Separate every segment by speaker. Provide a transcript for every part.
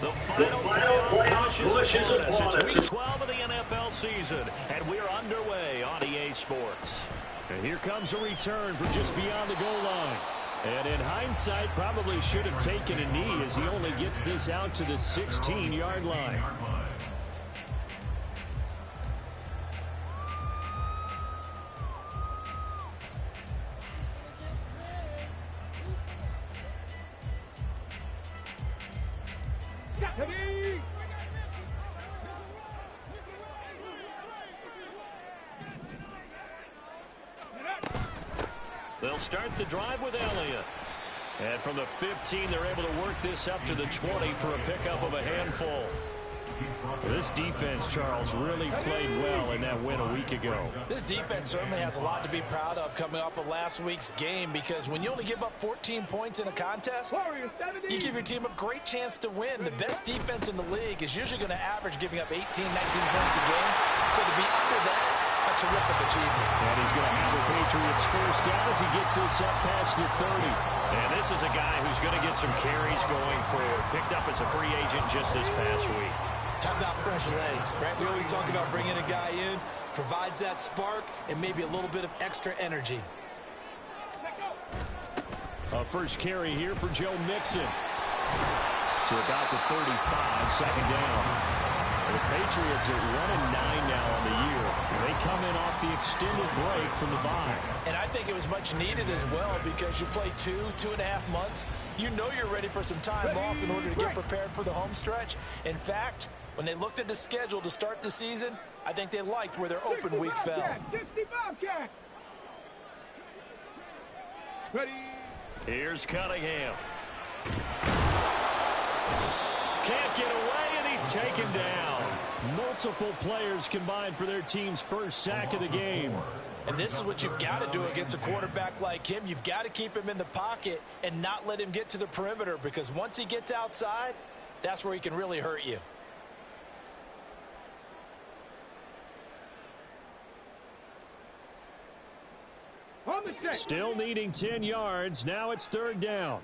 Speaker 1: The final playoff push is upon us. It's Week 12 of the NFL season, and we're underway on EA Sports. And here comes a return from just beyond the goal line. And in hindsight, probably should have taken a knee as he only gets this out to the 16-yard line. They'll start the drive with Elliott. And from the 15, they're able to work this up to the 20 for a pickup of a handful. This defense, Charles, really played well in that win a week ago.
Speaker 2: This defense certainly has a lot to be proud of coming off of last week's game, because when you only give up 14 points in a contest, you give your team a great chance to win. The best defense in the league is usually going to average giving up 18, 19 points a game. So to be under that, a terrific achievement.
Speaker 1: And he's going to have the Patriots first down as he gets this up past the 30. And this is a guy who's going to get some carries going forward. Picked up as a free agent just this past week.
Speaker 3: How about fresh legs, right? We always talk about bringing a guy in, provides that spark and maybe a little bit of extra energy.
Speaker 1: A first carry here for Joe Mixon. To about the 35, second down. The Patriots are 1-9 now on the year. They come in off the extended break from the bye.
Speaker 2: And I think it was much needed as well, because you play 2.5 months. You know you're ready for some time off in order to get prepared for the home stretch. In fact, when they looked at the schedule to start the season, I think they liked where their open week fell.
Speaker 1: Here's Cunningham. Can't get away, and he's taken down. Multiple players combined for their team's first sack of the game.
Speaker 2: And this is what you've got to do against a quarterback like him. You've got to keep him in the pocket and not let him get to the perimeter, because once he gets outside, that's where he can really hurt you.
Speaker 1: Still needing 10 yards. Now it's third down.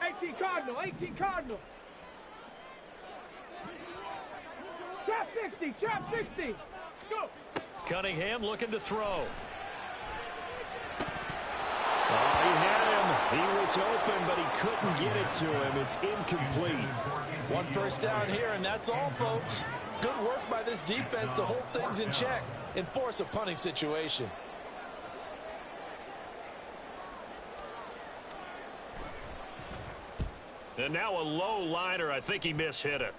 Speaker 4: $18 Cardinal. Trap 60. Go.
Speaker 1: Cunningham looking to throw. Oh, he had him. He was open, but he couldn't get it to him. It's incomplete.
Speaker 2: One first down here, and that's all, folks. Good work by this defense to hold things in check and force a punting situation.
Speaker 1: And now a low liner. I think he mishit it.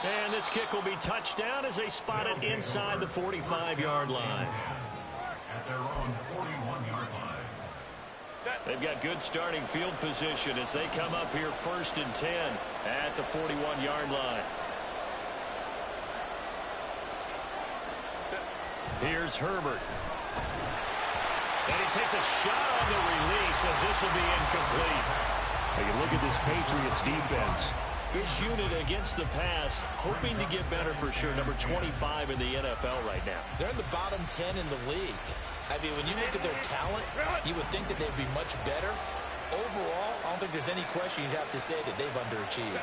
Speaker 1: And this kick will be touchdown as they spot it inside the 45-yard line.
Speaker 5: At their own 41-yard line.
Speaker 1: They've got good starting field position as they come up here first and 10 at the 41-yard line. Here's Herbert. And he takes a shot on the release as this will be incomplete. You look at this Patriots defense. This unit against the pass, hoping to get better for sure. Number 25 in the NFL right now.
Speaker 2: They're in the bottom 10 in the league. I mean, when you look at their talent, you would think that they'd be much better. Overall, I don't think there's any question you'd have to say that they've underachieved.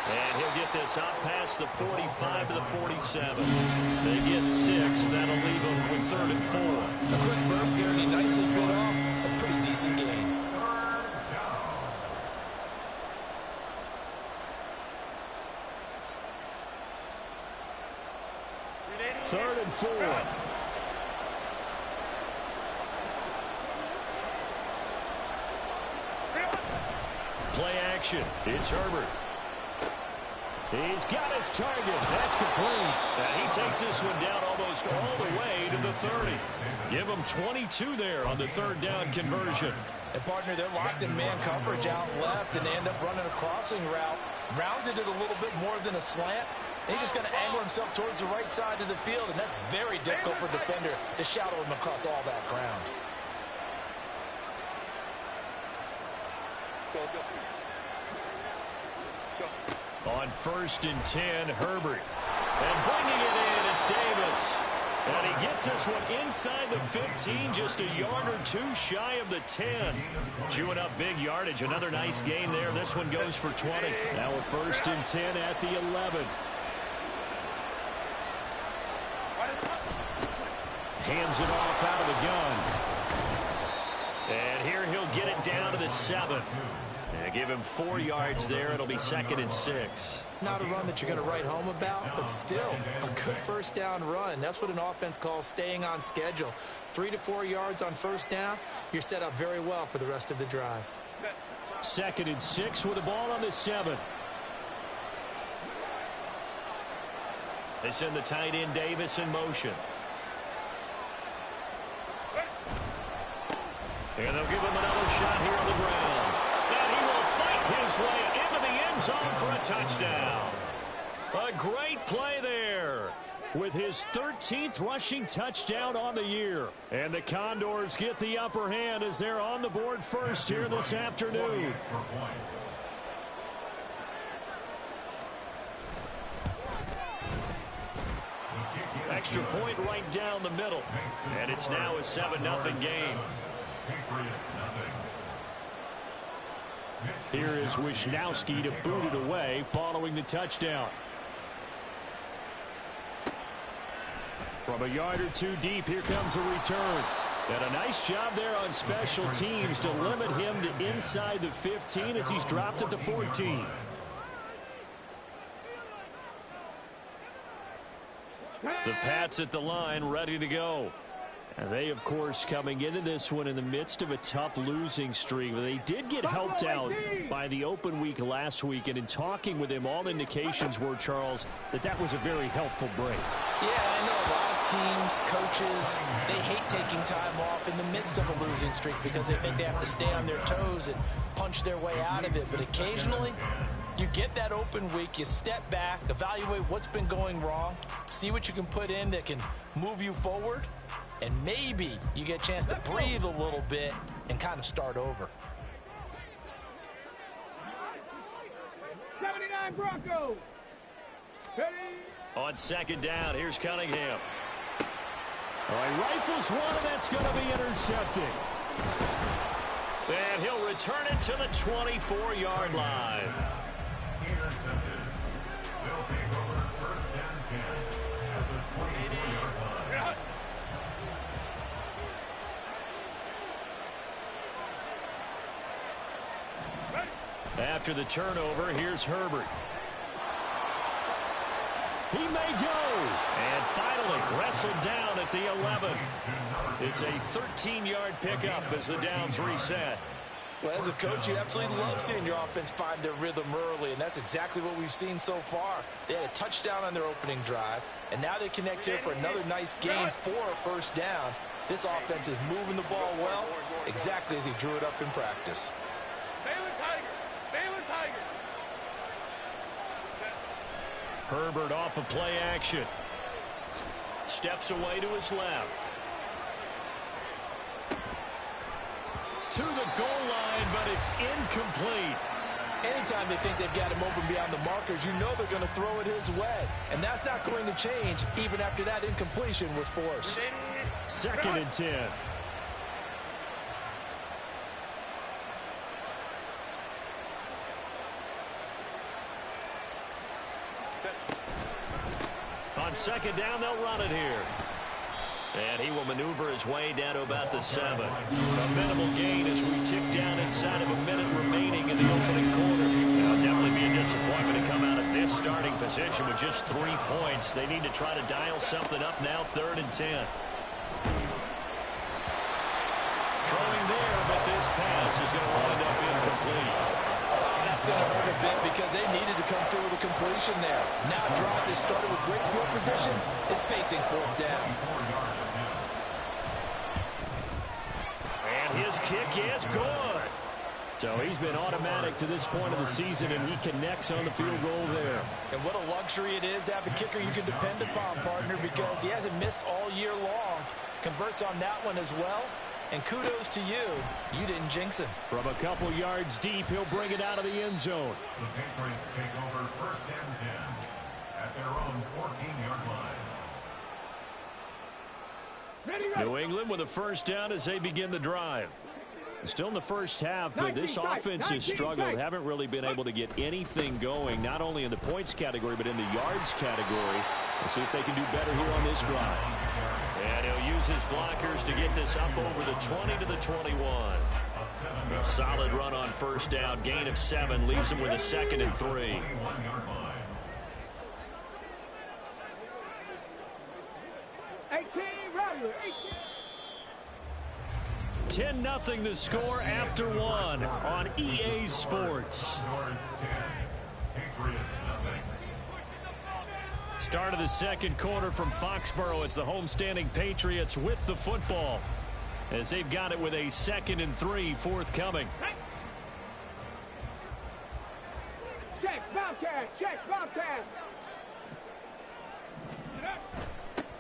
Speaker 1: And he'll get this out past the 45 to the 47. They get 6. That'll leave them with 3rd and 4.
Speaker 2: A quick burst there, and he nicely bit off a pretty decent gain.
Speaker 1: 3rd and 4. Play action. It's Herbert. He's got his target. That's complete. And he takes this one down almost all the way to the 30. Give him 22 there on the 3rd down conversion.
Speaker 2: And, partner, they're locked in man coverage out left, and they end up running a crossing route. Rounded it a little bit more than a slant. And he's just going to angle himself towards the right side of the field, and that's very difficult for a defender to shadow him across all that ground.
Speaker 1: On 1st and 10, Herbert. And bringing it in, it's Davis. And he gets this one inside the 15, just a yard or two shy of the 10. Chewing up big yardage. Another nice gain there. This one goes for 20. Now a 1st and 10 at the 11. Hands it off out of the gun. And here he'll get it down to the 7. And give him 4 yards there. It'll be 2nd and 6.
Speaker 2: Not a run that you're going to write home about, but still a good 1st down run. That's what an offense calls staying on schedule. 3 to 4 yards on 1st down. You're set up very well for the rest of the drive.
Speaker 1: 2nd and 6 with the ball on the 7. They send the tight end Davis in motion. And they'll give him another shot here on the ground. And he will fight his way into the end zone for a touchdown. A great play there with his 13th rushing touchdown on the year. And the Condors get the upper hand as they're on the board first here this afternoon. Extra point right down the middle. And it's now a 7-0 game. Here is Wisnowski to boot it away following the touchdown. From a yard or two deep, here comes a return. And a nice job there on special teams to limit him to inside the 15 as he's dropped at the 14. The Pats at the line, ready to go. And they, of course, coming into this one in the midst of a tough losing streak. They did get helped out by the open week last week. And in talking with him, all indications were, Charles, that was a very helpful break.
Speaker 2: Yeah, I know a lot of teams, coaches, they hate taking time off in the midst of a losing streak because they think they have to stay on their toes and punch their way out of it. But occasionally, you get that open week, you step back, evaluate what's been going wrong, see what you can put in that can move you forward, and maybe you get a chance to breathe a little bit and kind of start over.
Speaker 4: 79 Broncos.
Speaker 1: On 2nd down, here's Cunningham. All right, rifles one, and that's going to be intercepted. And he'll return it to the 24-yard line.
Speaker 5: Intercepted. They'll take over 1st and 10 at the 24-yard line.
Speaker 1: After the turnover, here's Herbert. He may go. And finally wrestled down at the 11. It's a 13-yard pickup as the downs reset.
Speaker 2: Well, as a coach, you absolutely love seeing your offense find their rhythm early, and that's exactly what we've seen so far. They had a touchdown on their opening drive, and now they connect here for another nice gain for a 1st down. This offense is moving the ball well, exactly as he drew it up in practice.
Speaker 1: Herbert off of play action. Steps away to his left. To the goal line, but it's incomplete.
Speaker 2: Anytime they think they've got him open beyond the markers, you know they're going to throw it his way. And that's not going to change even after that incompletion was forced.
Speaker 1: 2nd and 10. On 2nd down, they'll run it here. And he will maneuver his way down to about the 7. A minimal gain as we tick down inside of a minute remaining in the opening quarter. It'll definitely be a disappointment to come out of this starting position with just 3 points. They need to try to dial something up now, 3rd and 10. Throwing there, but this pass is going to wind up incomplete.
Speaker 2: That's going to hurt a bit because they needed to come through with a completion there. Now a drive that started with great field position is facing 4th down.
Speaker 1: And his kick is good. So he's been automatic to this point of the season, and he connects on the field goal there.
Speaker 2: And what a luxury it is to have a kicker you can depend upon, partner, because he hasn't missed all year long. Converts on that one as well. And kudos to you. You didn't jinx him.
Speaker 1: From a couple yards deep, he'll bring it out of the end zone.
Speaker 5: The Patriots take over 1st and 10 at their own 14-yard line.
Speaker 1: New England with a first down as they begin the drive. Still in the first half, but this offense has struggled. Haven't really been able to get anything going, not only in the points category, but in the yards category. We'll see if they can do better here on this drive. And he'll use his blockers to get this up over the 20 to the 21. A solid run on first down. Gain of 7 leaves him with a 2nd and 3. 10-0 the score after 1 on EA Sports. Start of the second quarter from Foxborough. It's the homestanding Patriots with the football as they've got it with a 2nd and 3 forthcoming.
Speaker 4: Check, Bobcat, check, Bobcat.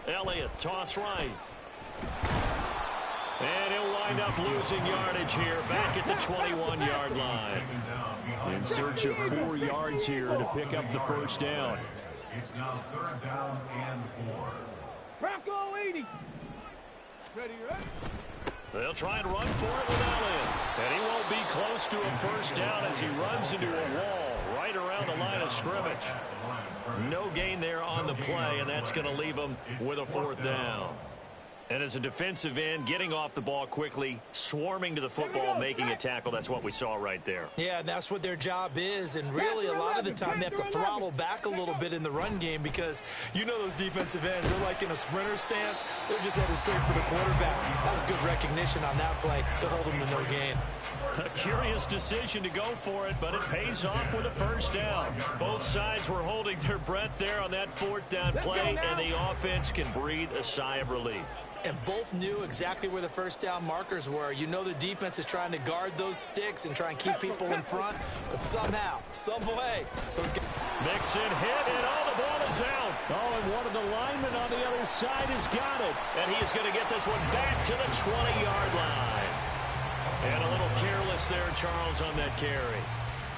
Speaker 1: Elliott, toss right. And he'll wind up losing yardage here back at the 21-yard line. In search of 4 yards here to pick up the first down.
Speaker 5: It's now 3rd down and 4.
Speaker 4: Bronco 80. Ready, ready.
Speaker 1: They'll try and run for it with Elliott. And he won't be close to a first down as he runs into a wall right around the line of scrimmage. No gain there on the play, and that's going to leave him with a 4th down. And as a defensive end, getting off the ball quickly, swarming to the football, making a tackle, that's what we saw right there.
Speaker 2: Yeah, and that's what their job is. And really, a lot of the time, they have to throttle back a little bit in the run game because you know those defensive ends, they're like in a sprinter stance. They're just headed straight for the quarterback. That was good recognition on that play to hold them to no gain.
Speaker 1: A curious decision to go for it, but it pays off with a first down. Both sides were holding their breath there on that 4th down play, and the offense can breathe a sigh of relief.
Speaker 2: And both knew exactly where the first down markers were. You know the defense is trying to guard those sticks and try and keep people in front, but somehow, some way, those guys...
Speaker 1: Mixon hit, and all the ball is out. Oh, and one of the linemen on the other side has got it. And he is going to get this one back to the 20-yard line. And a little careless there, Charles, on that carry.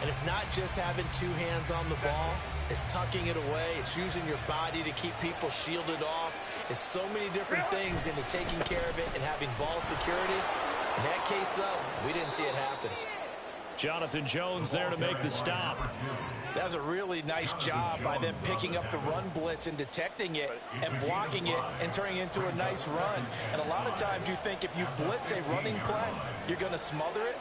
Speaker 2: And it's not just having 2 hands on the ball. It's tucking it away. It's using your body to keep people shielded off. It's so many different things into taking care of it and having ball security. In that case, though, we didn't see it happen.
Speaker 1: Jonathan Jones there to make the stop.
Speaker 2: That was a really nice job by them picking up the run blitz and detecting it and blocking it and turning it into a nice run. And a lot of times you think if you blitz a running play, you're going to smother it.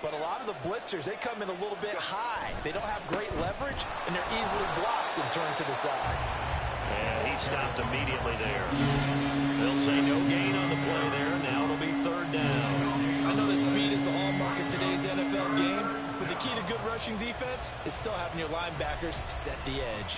Speaker 2: But a lot of the blitzers, they come in a little bit high. They don't have great leverage, and they're easily blocked and turned to the side.
Speaker 1: And he stopped immediately there. They'll say no gain on the play there. Now it'll be 3rd down.
Speaker 2: I know that speed is the hallmark of today's NFL game, but the key to good rushing defense is still having your linebackers set the edge.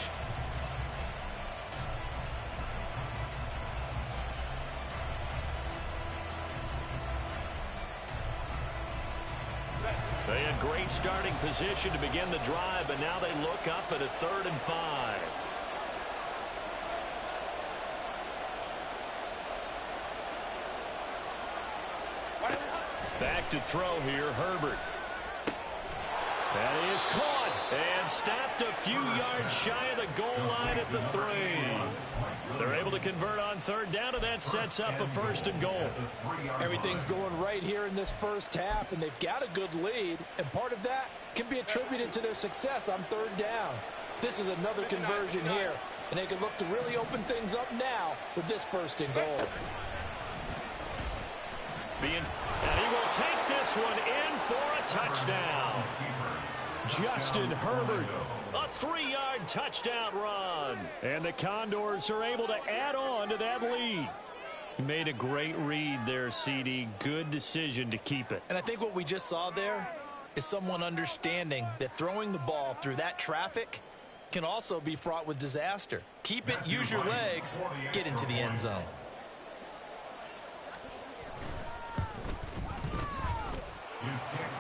Speaker 1: They had great starting position to begin the drive, but now they look up at a 3rd and 5. Back to throw here, Herbert. That is caught and stopped a few yards shy of the goal line at the 3. They're able to convert on 3rd down, and that sets up a 1st and goal.
Speaker 2: Everything's going right here in this first half, and they've got a good lead, and part of that can be attributed to their success on 3rd downs. This is another conversion here, and they can look to really open things up now with this 1st and goal.
Speaker 1: And he will take this one in for a touchdown. Justin Herbert, a 3-yard touchdown run. And the Condors are able to add on to that lead. He made a great read there, CD. Good decision to keep it.
Speaker 2: And I think what we just saw there is someone understanding that throwing the ball through that traffic can also be fraught with disaster. Keep it, use your legs, get into the end zone.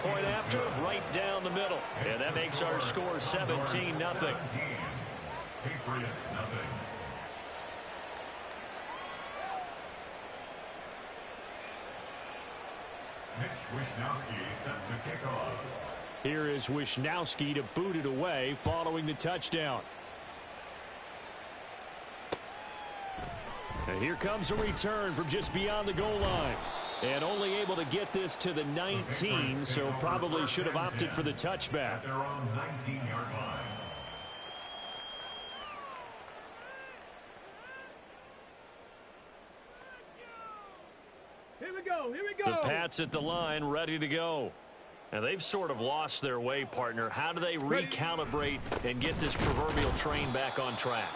Speaker 1: Point after, right down the middle. And that makes our score 17-0.
Speaker 5: Patriots nothing. Mitch Wishnowsky set to kick off.
Speaker 1: Here is Wishnowsky to boot it away following the touchdown. And here comes a return from just beyond the goal line. And only able to get this to the 19, so probably should have opted for the touchback.
Speaker 5: At their own 19-yard line.
Speaker 4: Here we go. Here we go.
Speaker 1: The Pats at the line, ready to go. And they've sort of lost their way, partner. How do they recalibrate and get this proverbial train back on track?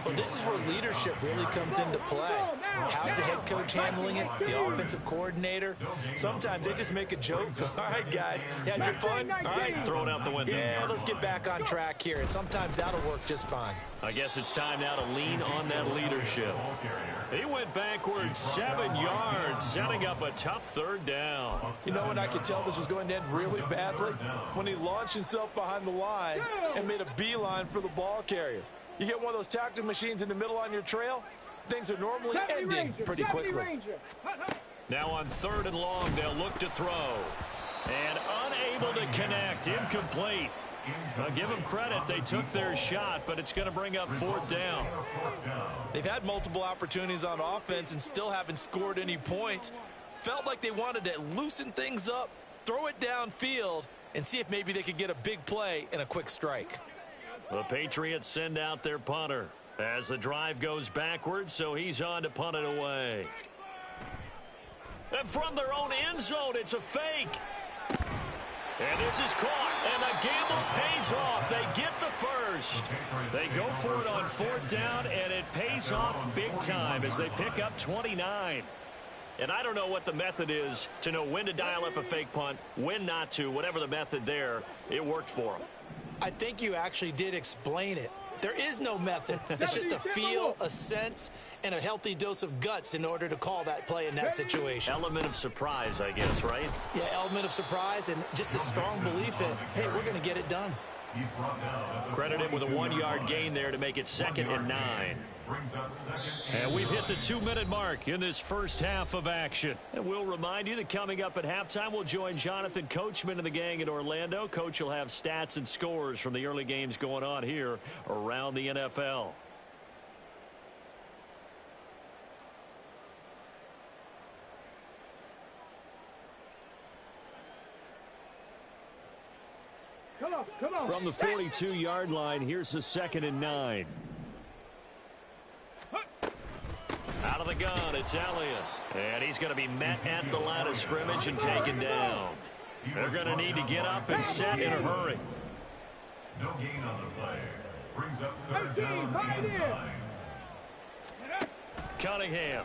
Speaker 2: Well, this is where leadership really comes into play. How's the head coach handling it? The offensive coordinator? Sometimes they just make a joke. All right, guys, you had your fun? All right,
Speaker 1: Throw it out the window.
Speaker 2: yeah, let's get back on track here. And sometimes that'll work just fine.
Speaker 1: I guess it's time now to lean on that leadership. He went backwards 7 yards, setting up a tough third down.
Speaker 2: You know when I could tell this was going to end really badly? When he launched himself behind the line and made a beeline for the ball carrier. You get one of those tackling machines in the middle on your trail, things are normally ending pretty quickly.
Speaker 1: Now on 3rd and long, they'll look to throw. And unable to connect, incomplete. I'll give them credit. They took their shot, but it's going to bring up 4th down.
Speaker 2: They've had multiple opportunities on offense and still haven't scored any points. Felt like they wanted to loosen things up, throw it downfield, and see if maybe they could get a big play and a quick strike.
Speaker 1: The Patriots send out their punter as the drive goes backwards, so he's on to punt it away. And from their own end zone, it's a fake. And this is caught, and the gamble pays off. They get the first. They go for it on 4th down, and it pays off big time as they pick up 29. And I don't know what the method is to know when to dial up a fake punt, when not to, whatever the method there, it worked for them.
Speaker 2: I think you actually did explain it. There is no method. It's just a feel, a sense, and a healthy dose of guts in order to call that play in that situation.
Speaker 1: Element of surprise, I guess, right?
Speaker 2: Yeah, element of surprise and just a strong belief in, hey, we're going to get it done.
Speaker 1: Credit him with a 1-yard gain there to make it 2nd and 9. And we've hit the 2-minute mark in this first half of action. And we'll remind you that coming up at halftime, we'll join Jonathan Coachman and the gang in Orlando. Coach will have stats and scores from the early games going on here around the NFL.
Speaker 4: Come on.
Speaker 1: From the 42-yard line, here's the 2nd and 9. Out of the gun, it's Elliott. And he's going to be met at the line of scrimmage and taken down. They're going to need to get up and set in a hurry.
Speaker 5: No gain on the play. Brings up 3rd down and 9.
Speaker 1: Cunningham.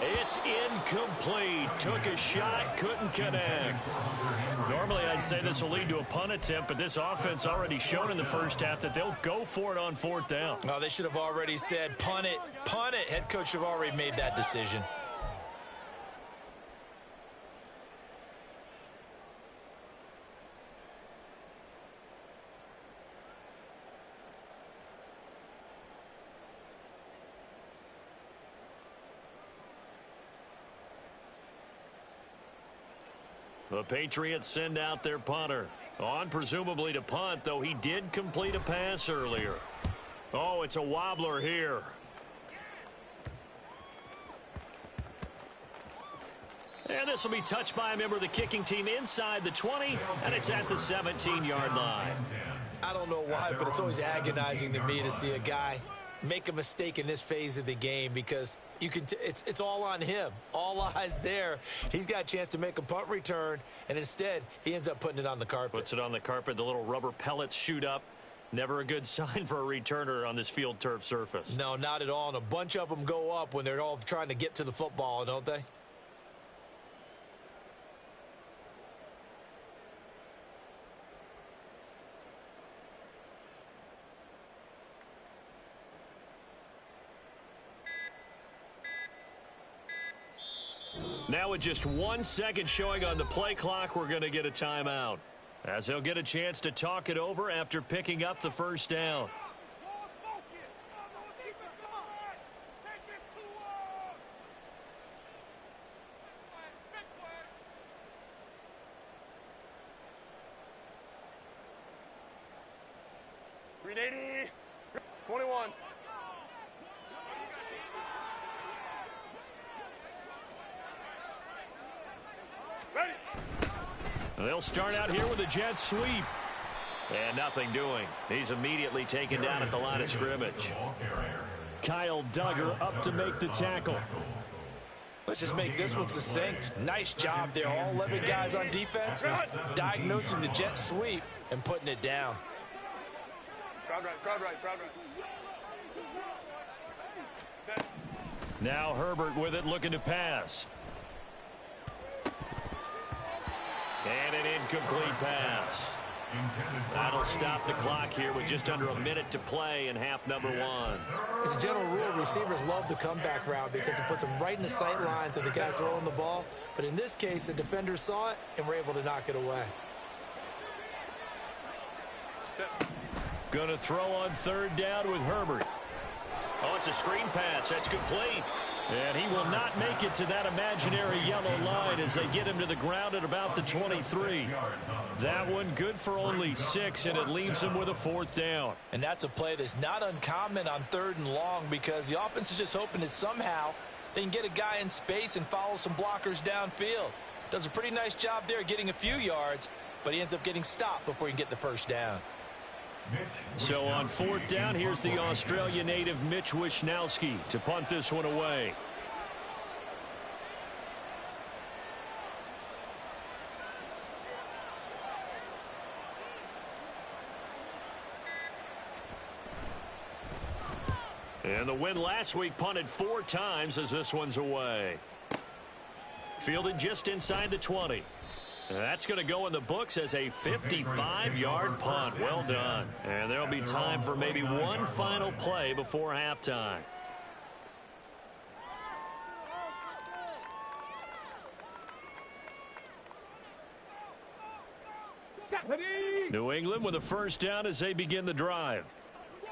Speaker 1: It's incomplete. Took a shot, couldn't connect. Normally, I'd say this will lead to a punt attempt, but this offense already shown in the first half that they'll go for it on 4th down.
Speaker 2: Oh, they should have already said, punt it, punt it. Head coach have already made that decision.
Speaker 1: The Patriots send out their punter. On presumably to punt, though he did complete a pass earlier. Oh, it's a wobbler here. And this will be touched by a member of the kicking team inside the 20, and it's at the 17-yard line.
Speaker 2: I don't know why, but it's always agonizing to me to see a guy make a mistake in this phase of the game because you can it's all on him. All eyes there. He's got a chance to make a punt return, and instead he ends up putting it on the carpet.
Speaker 1: Puts it on the carpet. The little rubber pellets shoot up. Never a good sign for a returner on this field turf surface.
Speaker 2: No, not at all. And a bunch of them go up when they're all trying to get to the football, don't they?
Speaker 1: Now with just 1 second showing on the play clock, we're going to get a timeout, as he'll get a chance to talk it over after picking up the first down.
Speaker 6: 21. Ready.
Speaker 1: They'll start out here with a jet sweep. And nothing doing. He's immediately taken down at the line of scrimmage. Kyle Duggar up to make the tackle.
Speaker 2: Let's just make this one succinct. Nice job there. All 11 guys on defense diagnosing the jet sweep and putting it down.
Speaker 6: Crowd right, crowd right, crowd right.
Speaker 1: Now Herbert with it, looking to pass. And an incomplete pass. That'll stop the clock here with just under a minute to play in half number 1.
Speaker 2: As a general rule, receivers love the comeback route because it puts them right in the sight lines of the guy throwing the ball. But in this case, the defenders saw it and were able to knock it away.
Speaker 1: Going to throw on third down with Herbert. Oh, it's a screen pass. That's complete. And he will not make it to that imaginary yellow line as they get him to the ground at about the 23. That one good for only 6, and it leaves him with a 4th down.
Speaker 2: And that's a play that's not uncommon on 3rd and long because the offense is just hoping that somehow they can get a guy in space and follow some blockers downfield. Does a pretty nice job there getting a few yards, but he ends up getting stopped before he can get the 1st down.
Speaker 1: So on 4th down, here's the Australia native Mitch Wishnowsky to punt this one away. And the win last week punted 4 times as this one's away. Fielded just inside the 20. That's going to go in the books as a 55-yard punt. Well done. And there'll be time for maybe one final play before halftime. New England with a 1st down as they begin the drive.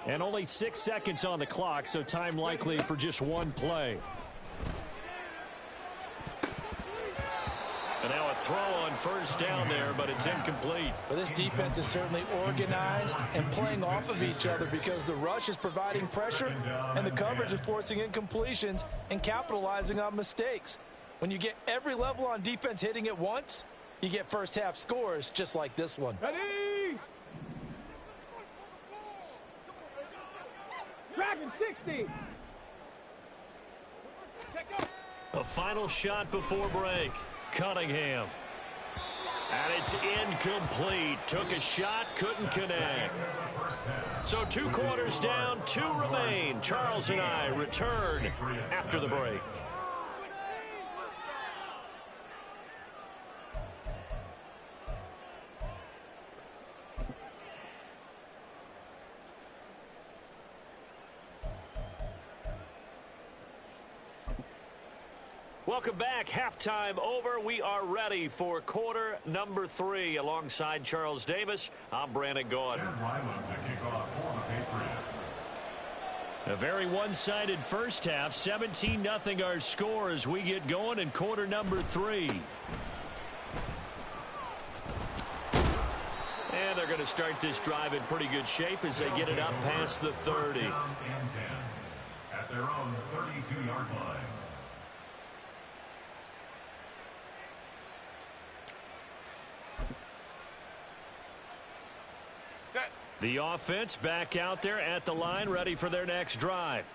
Speaker 1: And only 6 seconds on the clock, so time likely for just one play. And now a throw on 1st down there, but it's incomplete.
Speaker 2: Well, this defense is certainly organized and playing off of each other because the rush is providing pressure and the coverage is forcing incompletions and capitalizing on mistakes. When you get every level on defense hitting at once, you get first half scores just like this one.
Speaker 4: Ready? Dragon 60.
Speaker 1: A final shot before break. Cunningham. And it's incomplete. Took a shot, couldn't connect. So 2 quarters down, 2 remain. Charles and I return after the break. Welcome back. Halftime over. We are ready for quarter number 3. Alongside Charles Davis, I'm Brandon Gordon. A very one-sided first half. 17-0 our score as we get going in quarter number 3. And they're going to start this drive in pretty good shape as they get it up past the 30.
Speaker 5: At their own 32-yard line.
Speaker 1: The offense back out there at the line, ready for their next drive.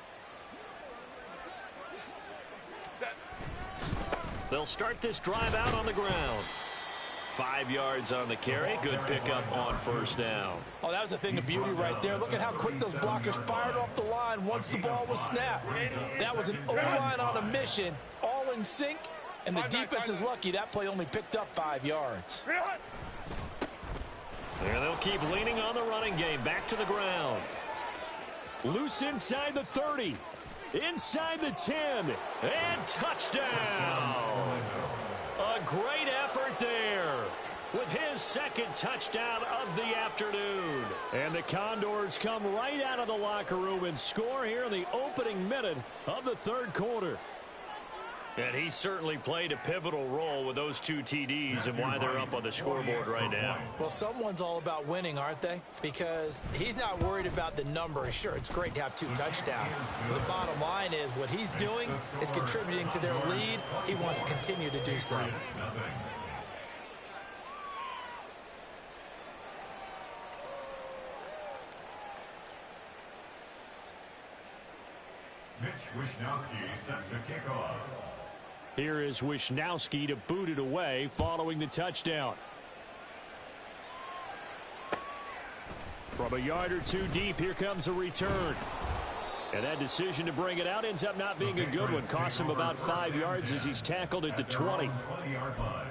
Speaker 1: They'll start this drive out on the ground. 5 yards on the carry. Good pickup on 1st down.
Speaker 2: Oh, that was a thing of beauty right there. Look at how quick those blockers fired off the line once the ball was snapped. That was an O-line on a mission, all in sync, and the defense is lucky that play only picked up 5 yards.
Speaker 1: There they'll keep leaning on the running game. Back to the ground. Loose inside the 30. Inside the 10. And touchdown. A great effort there with his 2nd touchdown of the afternoon. And the Condors come right out of the locker room and score here in the opening minute of the 3rd quarter. And he certainly played a pivotal role with those 2 TDs and why they're up on the scoreboard right now.
Speaker 2: Well, someone's all about winning, aren't they? Because he's not worried about the number. Sure, it's great to have 2 touchdowns. But the bottom line is what he's doing is contributing to their lead. He wants to continue to do so.
Speaker 5: Mitch Wishnowsky set to kick off.
Speaker 1: Here is Wishnowsky to boot it away following the touchdown. From a yard or 2 deep, here comes a return. And that decision to bring it out ends up not being a good one. Costs him about 5 yards as he's tackled at the 20.
Speaker 5: 20-yard line.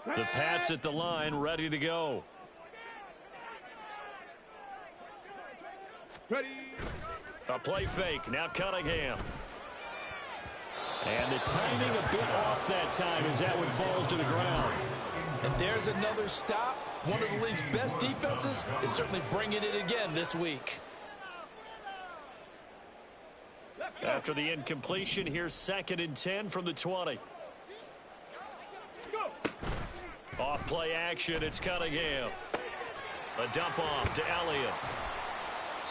Speaker 1: The Pats at the line, ready to go.
Speaker 4: Ready.
Speaker 1: A play fake. Now Cunningham. And the timing a bit off that time as that one falls to the ground.
Speaker 2: And there's another stop. One of the league's best defenses is certainly bringing it again this week.
Speaker 1: After the incompletion, here's 2nd and 10 from the 20. Off play action, it's Cunningham. A dump off to Elliott.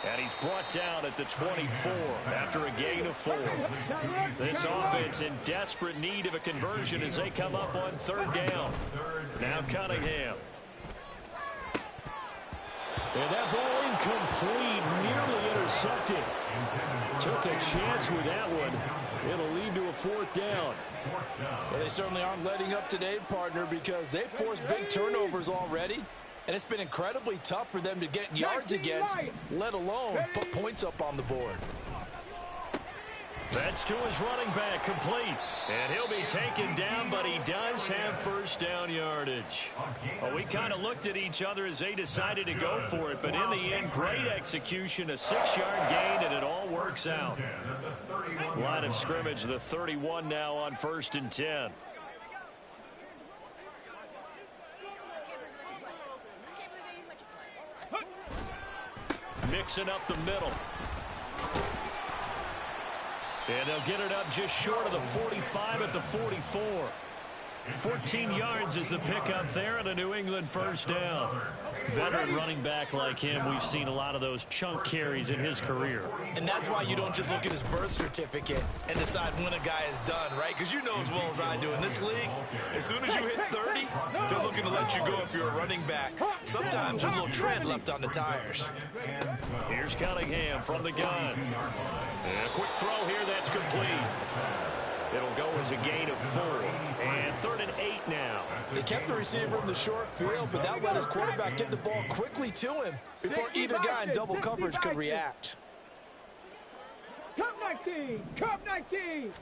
Speaker 1: And he's brought down at the 24 after a gain of 4. This offense in desperate need of a conversion as they come up on 3rd down. Now Cunningham. And that ball incomplete, nearly intercepted. Took a chance with that one. It'll lead to a 4th down.
Speaker 2: Well, they certainly aren't letting up today, partner, because they've forced big turnovers already. And it's been incredibly tough for them to get yards against, let alone put points up on the board.
Speaker 1: That's to his running back, complete. And he'll be taken down, but he does have 1st down yardage. Well, we kind of looked at each other as they decided to go for it, but in the end, great execution, a 6-yard gain, and it all works out. Line of scrimmage, the 31 now on 1st and 10. Mixing up the middle. And they'll get it up just short of the 45 at the 44. 14 yards is the pickup there and a New England 1st down. Veteran running back like him, we've seen a lot of those chunk carries in his career.
Speaker 2: And that's why you don't just look at his birth certificate and decide when a guy is done, right? Because you know as well as I do, in this league, as soon as you hit 30, they're looking to let you go if you're a running back. Sometimes there's a little tread left on the tires.
Speaker 1: Here's Cunningham from the gun. And a quick throw here, that's complete. It'll go as a gain of 4. And 3rd and 8 now.
Speaker 2: They kept the receiver in the short field, but that let his quarterback get the ball quickly to him before either guy in double coverage could react.
Speaker 4: Cup 19. Cup 19.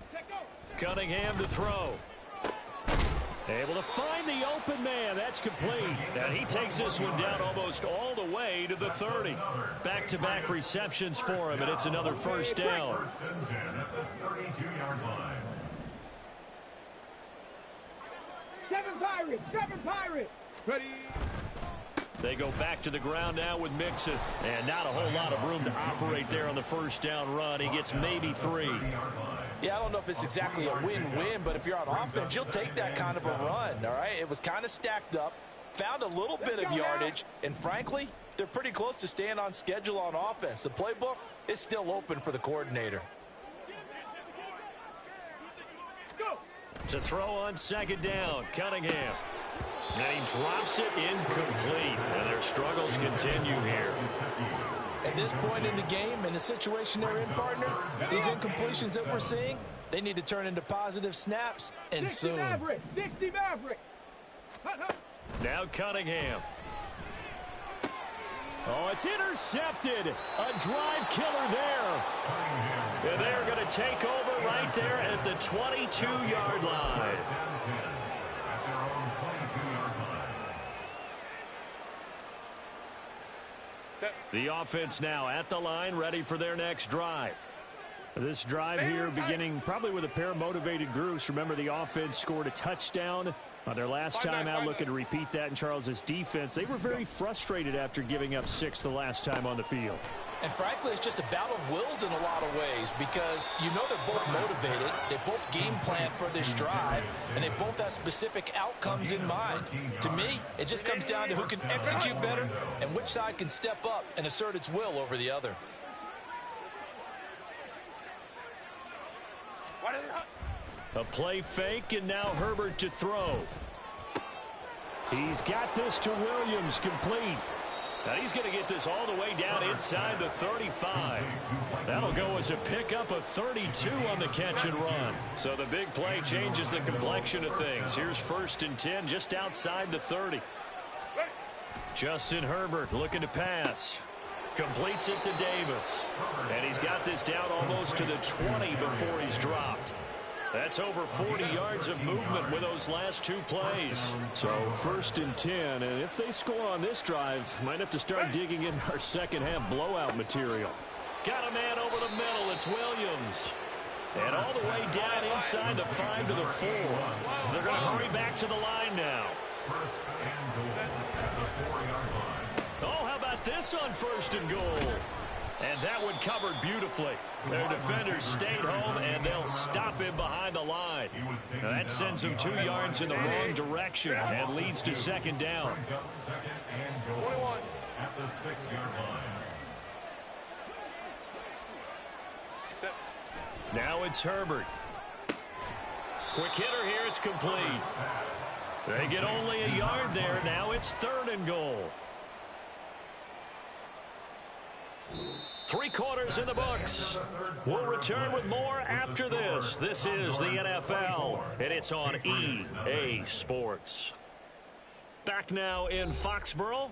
Speaker 1: Cunningham to throw. Able to find the open man. That's complete. And he takes this one down almost all the way to the 30. Back-to-back receptions for him, and it's another 1st down.
Speaker 5: 1st and 10 at the 32-yard line.
Speaker 4: 7 Pirates. Ready.
Speaker 1: They go back to the ground now with Mixon. And not a whole lot of room to operate there on the 1st down run. He gets maybe 3.
Speaker 2: Yeah, I don't know if it's exactly a win-win, but if you're on offense, you'll take that kind of a run, all right? It was kind of stacked up, found a little bit of yardage, and frankly, they're pretty close to staying on schedule on offense. The playbook is still open for the coordinator.
Speaker 1: To throw on 2nd down, Cunningham. And he drops it incomplete. And their struggles continue here.
Speaker 2: At this point in the game, in the situation they're in, partner, these incompletions that we're seeing, they need to turn into positive snaps, and
Speaker 4: 60
Speaker 2: soon.
Speaker 4: Maverick. 60 Maverick.
Speaker 1: Now Cunningham. Oh, it's intercepted. A drive killer there. And they're going to take over right there at the 22-yard line. The offense now at the line, ready for their next drive. This drive here beginning probably with a pair of motivated groups. Remember, the offense scored a touchdown on their last time out, looking to repeat that in Charles's defense. They were very frustrated after giving up 6 the last time on the field.
Speaker 2: And frankly, it's just a battle of wills in a lot of ways because you know they're both motivated. They both game plan for this drive, and they both have specific outcomes in mind. To me, it just comes down to who can execute better and which side can step up and assert its will over the other.
Speaker 1: A play fake, and now Herbert to throw. He's got this to Williams, complete. Now he's going to get this all the way down inside the 35. That'll go as a pickup of 32 on the catch and run. So the big play changes the complexion of things. Here's 1st and 10 just outside the 30. Justin Herbert looking to pass. Completes it to Davis. And he's got this down almost to the 20 before he's dropped. That's over 40 yards of movement with those last 2 plays. So 1st and 10, and if they score on this drive, might have to start digging in our second half blowout material. Got a man over the middle. It's Williams. And all the way down inside the 5 to the 4. They're going to hurry back to the line now. Oh, how about this on 1st and goal? And that one covered beautifully. Their defenders stayed home, and they'll stop him behind the line. Now that sends him 2 yards in the wrong direction and leads to 2nd down.
Speaker 5: 21 at the 6-yard line.
Speaker 1: Now it's Herbert. Quick hitter here. It's complete. They get only a yard there. Now it's 3rd and goal. 3 quarters in the books. We'll return with more after this. This is the NFL, and it's on EA Sports. Back now in Foxborough.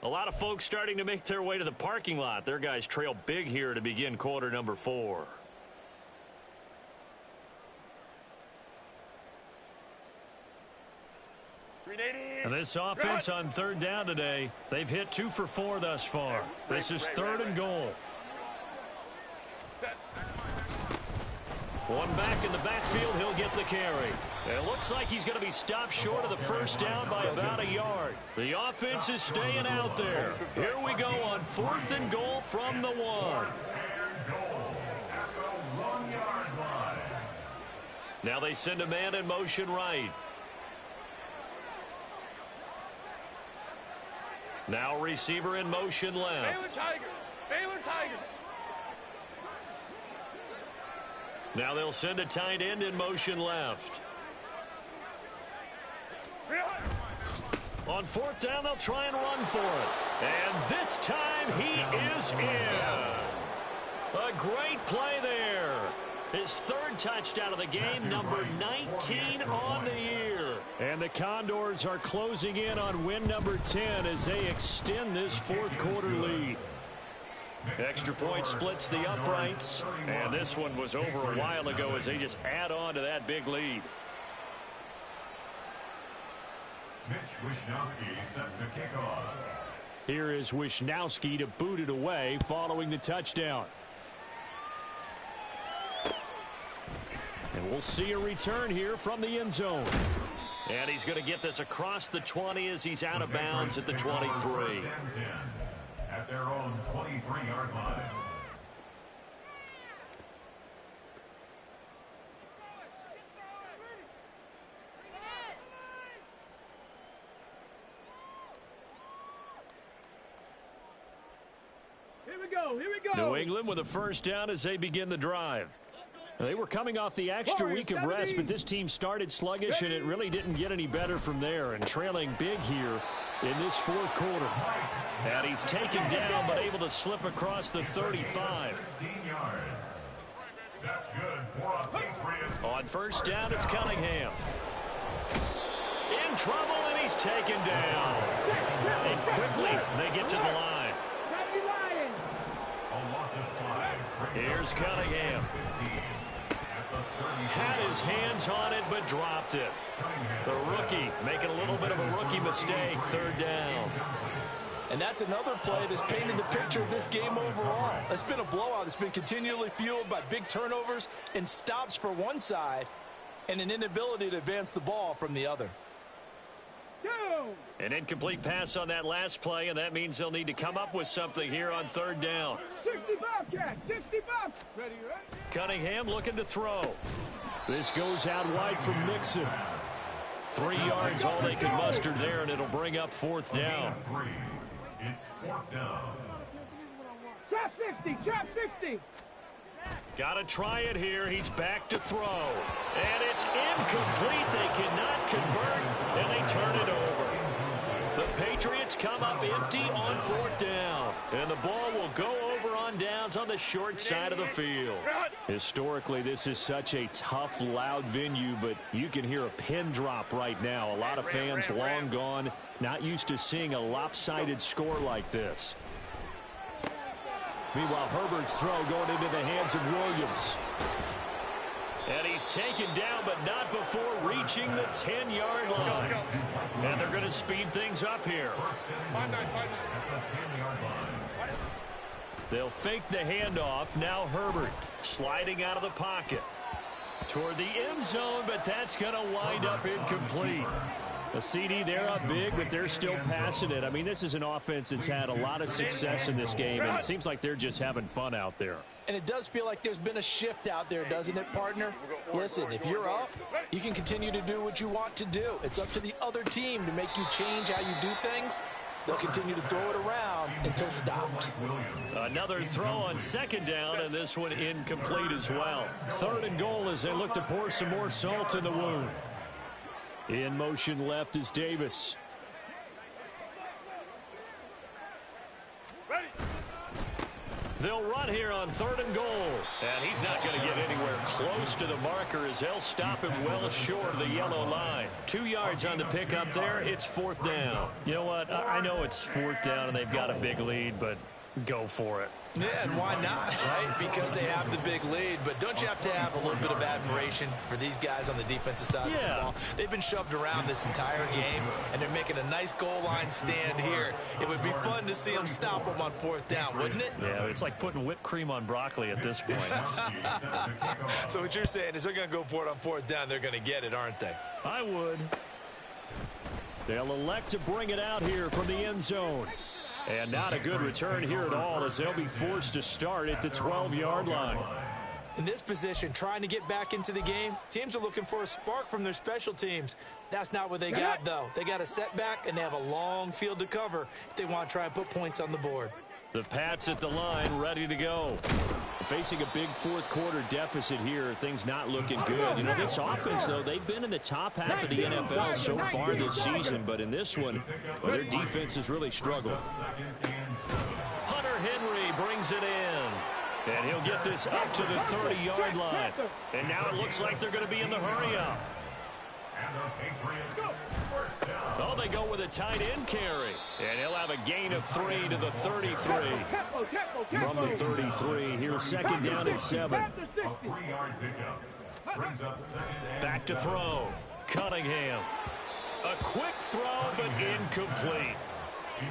Speaker 1: A lot of folks starting to make their way to the parking lot. Their guys trail big here to begin quarter number 4. And this offense on 3rd down today, they've hit 2 for 4 thus far. This is 3rd and goal. One back in the backfield, he'll get the carry. And it looks like he's going to be stopped short of the 1st down by about a yard. The offense is staying out there. Here we go on 4th and goal from the 1. Now they send a man in motion right. Now receiver in motion left.
Speaker 6: Baylor Tigers. Baylor Tigers.
Speaker 1: Now they'll send a tight end in motion left. On 4th down, they'll try and run for it. And this time he is in. A great play there. His 3rd touchdown of the game, number 19 on the year. And the Condors are closing in on win number 10 as they extend this 4th quarter lead. Extra point splits the uprights, and this one was over a while ago as they just add on to that big lead.
Speaker 5: Mitch Wishnowsky set to kick off.
Speaker 1: Here is Wishnowsky to boot it away following the touchdown. And we'll see a return here from the end zone. And he's going to get this across the 20 as he's out of bounds at the 23.
Speaker 5: At their own 23-yard line.
Speaker 4: Here we go. Here we go.
Speaker 1: New England with a 1st down as they begin the drive. They were coming off the extra week of rest, but this team started sluggish, and it really didn't get any better from there. And trailing big here in this 4th quarter. And he's taken down, but able to slip across the 35.
Speaker 5: 16 yards. That's good for a Patriots.
Speaker 1: On 1st down, it's Cunningham. In trouble, and he's taken down. And quickly, they get to the line.
Speaker 5: A loss of 5.
Speaker 1: Here's Cunningham. Had his hands on it, but dropped it. The rookie making a little bit of a rookie mistake. 3rd down.
Speaker 2: And that's another play that's painted the picture of this game overall. It's been a blowout. It's been continually fueled by big turnovers and stops for one side and an inability to advance the ball from the other.
Speaker 1: An incomplete pass on that last play, and that means they'll need to come up with something here on third down.
Speaker 4: 65, Cat, 65. Ready, right?
Speaker 1: Cunningham looking to throw. This goes out wide from Mixon. 3 yards, all they can muster there, and it'll bring up fourth down.
Speaker 5: It's fourth down.
Speaker 4: Trap 60, trap 60.
Speaker 1: Got to try it here. He's back to throw. And it's incomplete. They cannot convert, and they turn it over. The Patriots come up empty on fourth down. And the ball will go over on downs on the short side of the field. Historically, this is such a tough, loud venue, but you can hear a pin drop right now. A lot of fans long gone, not used to seeing a lopsided score like this. Meanwhile, Herbert's throw going into the hands of Williams. And he's taken down, but not before reaching the 10-yard line. And they're going to speed things up here. They'll fake the handoff. Now Herbert sliding out of the pocket toward the end zone, but that's going to wind up incomplete. A CD, they're up big, but they're still passing it. I mean, this is an offense that's had a lot of success in this game, and it seems like they're just having fun out there.
Speaker 2: And it does feel like there's been a shift out there, doesn't it, partner? Listen, if you're up, you can continue to do what you want to do. It's up to the other team to make you change how you do things. They'll continue to throw it around until stopped.
Speaker 1: Another throw on second down, and this one incomplete as well. Third and goal as they look to pour some more salt in the wound. In motion left is Davis. They'll run here on third and goal. And he's not going to get anywhere close to the marker as they'll stop him well short of the yellow line. 2 yards on the pickup there. It's fourth down. You know what? I know it's fourth down and they've got a big lead, but go for it.
Speaker 2: Yeah, and why not, right? Because they have the big lead. But don't you have to have a little bit of admiration for these guys on the defensive side of the ball? They've been shoved around this entire game, and they're making a nice goal line stand here. It would be fun to see them stop them on fourth down, wouldn't it?
Speaker 1: Yeah, it's like putting whipped cream on broccoli at this point.
Speaker 2: So what you're saying is they're going to go for it on fourth down. They're going to get it, aren't they?
Speaker 1: I would. They'll elect to bring it out here from the end zone. And not a good return here at all as they'll be forced to start at the 12-yard line.
Speaker 2: In this position, trying to get back into the game, teams are looking for a spark from their special teams. That's not what they got, though. They got a setback, and they have a long field to cover if they want to try and put points on the board.
Speaker 1: The Pats at the line, ready to go. Facing a big fourth quarter deficit here, things not looking good. You know, this offense, though, they've been in the top half of the NFL so far this season, but in this one, well, their defense has really struggled. Hunter Henry brings it in, and he'll get this up to the 30-yard line. And now it looks like they're going to be in the hurry-up. Oh, they go with a tight end carry. And he'll have a gain of 3 to the 33. From the 33, here's second down and 7. Back to throw. Cunningham. A quick throw, but incomplete.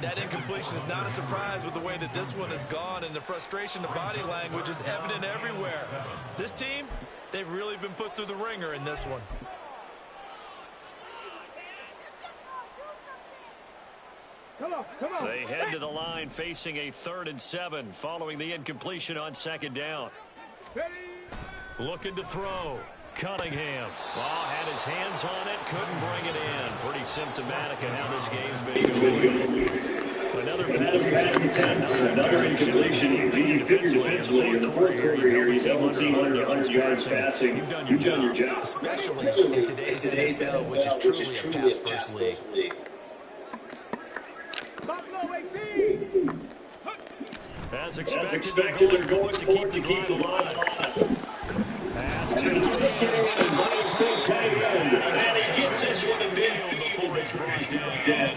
Speaker 2: That incompletion is not a surprise with the way that this one has gone, and the frustration, the body language is evident everywhere. This team, they've really been put through the ringer in this one.
Speaker 4: Come on.
Speaker 1: They head to the line facing a 3rd and 7 following the incompletion on second down.
Speaker 4: Ready.
Speaker 1: Looking to throw. Cunningham. Had his hands on it, couldn't bring it in. Pretty symptomatic of how this game's been going. Another pass attempt, another incompletion. You feed defensively in the fourth quarter here. You held the team under 100 yards passing. You've done your job.
Speaker 2: Especially in today's NFL, which is truly a pass-first league.
Speaker 1: As expected, they're going to keep the line alive. Pass to his and he gets this one in midfield before it's brought down.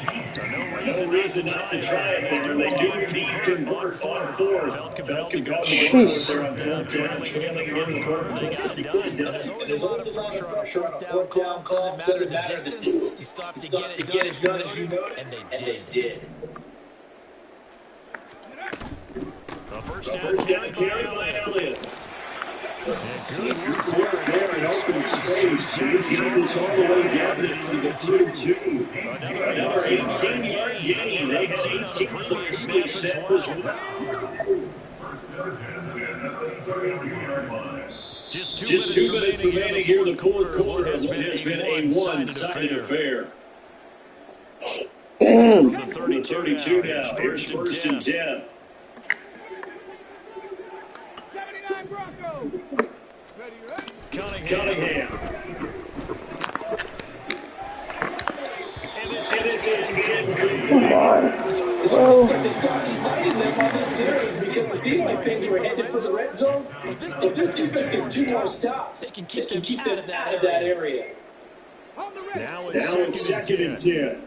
Speaker 1: No reason not to try it there. They do need to convert 4-4. Felt compelled to go for it. Trailing in the fourth quarter. They got it done.
Speaker 2: There's always a lot of pressure on a fourth down call. Doesn't matter the distance. You stop to get it done as you noted, and they did.
Speaker 1: down carry by Elliott. And good work there in open space. He's got this all the way down to the 32. Another 18-yard gain. They had 18 on the previous snap as well. Just two minutes remaining here in the fourth quarter. What has been a one-sided affair. From the 32 now. Here's first and 10.
Speaker 4: 79 Broncos. Ready, ready?
Speaker 1: Cunningham. And this is incomplete.
Speaker 7: Come on. Well,
Speaker 8: Because it seemed like things were headed for the red zone, but this defense gets 2 more stops. They can keep them out of that area.
Speaker 4: On the ready.
Speaker 1: Now it's second and 10.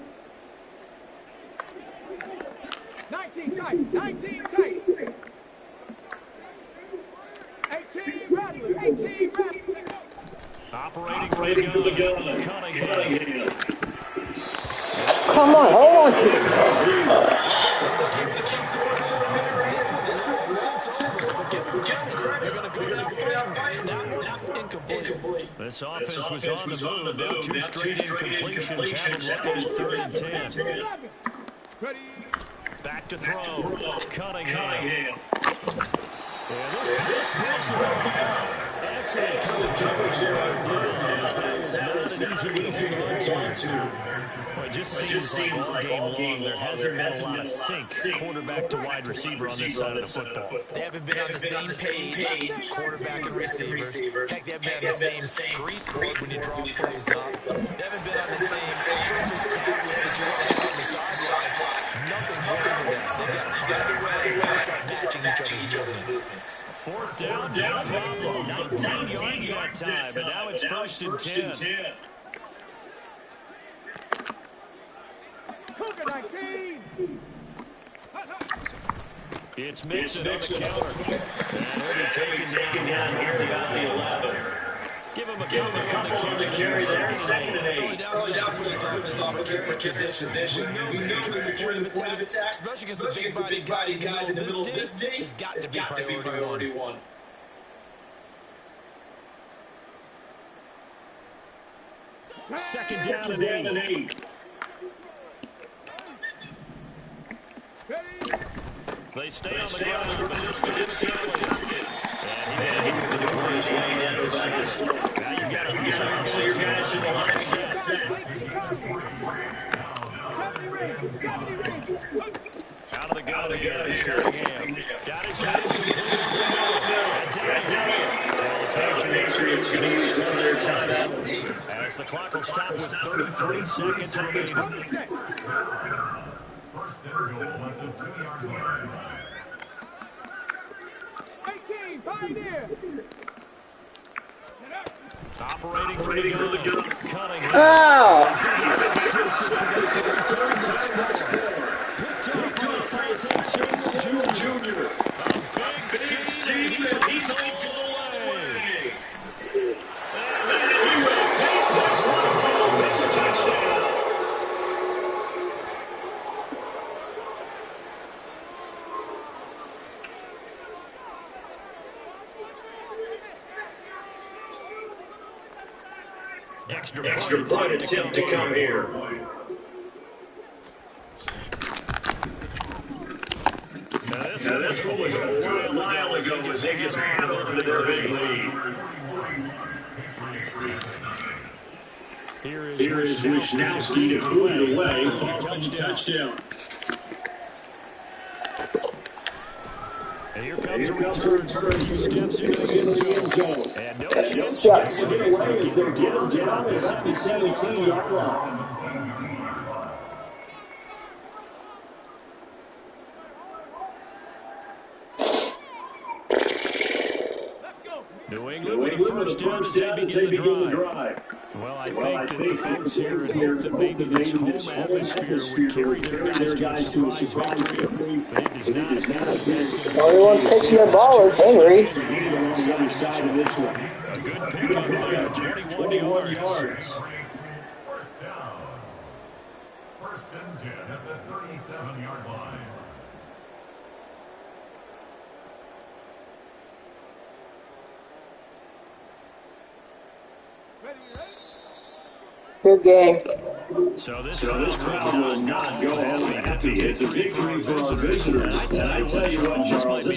Speaker 4: 19 tight. 19 tight. 18 Rattler. 18 Rattler.
Speaker 1: Operating for the gun. Cunningham.
Speaker 7: come on, hold on to it.
Speaker 1: This offense was on the move. Now 2 straight incompletions. Have them looking at 3rd and 10. Back to throw. Cunningham. And this excellent coverage there on 3rd down, as that was not an easy one to run to. Well, it just seems like all game long there hasn't been a lot of sync quarterback to wide receiver on this side of the football.
Speaker 2: They haven't been on the same page, quarterback and receivers. Heck, they haven't been on the same grease board when you draw plays up. They haven't been on the same surface tackle that you have on the sidelines. Nothing's working for them. They've got to find a way to start matching each other's movements.
Speaker 1: 4th down, no problem. 19 yards that time, but now it's 1st and 10. It's Mixon on the counter. And he'll be taken down here at the 11. Give him a cover on the carry. Second and 8.
Speaker 3: Going down for this off a carry position. We know he's a point of attack,
Speaker 2: Especially against the big body guys in the middle. This day has got to be priority one.
Speaker 1: Second down and 8. They stay on the ground, but they're still in the target. And he controls the way down to the side. Now you've got to hustle your guys in the line set. Out of the gun again, it's Cunningham. Got his man completed. That's it. Well, the Patriots are going to use one of their timeouts as the clock will stop with 33 seconds remaining.
Speaker 5: First and goal at the 2-yard line.
Speaker 4: 18, Pioneer.
Speaker 1: Operating for the gun. Cunningham.
Speaker 7: Oh.
Speaker 1: Junior. A big scene, and he's all the way. It's a touchdown. Extra point attempt to come here. Now this one was a while ago as they just ran over their big lead. Here is Wisnowski to put it away. Touchdown. And here comes a return for a few steps into the end zone. And no
Speaker 7: Sucks.
Speaker 1: down at the 17-yard line. New England with a first down as they begin the drive. Well, I think that the folks here had hoped that maybe this home atmosphere would carry their guys to a surprise victory, but it does not.
Speaker 7: Only one taking the ball is Henry.
Speaker 1: On the other side of this one. A good pickup there, 21 yards.
Speaker 5: First down. First and 10 at the 37-yard line.
Speaker 7: Good game.
Speaker 1: So this crowd will not go home happy. It's a victory for our visitors. And I tell you what, Charles, this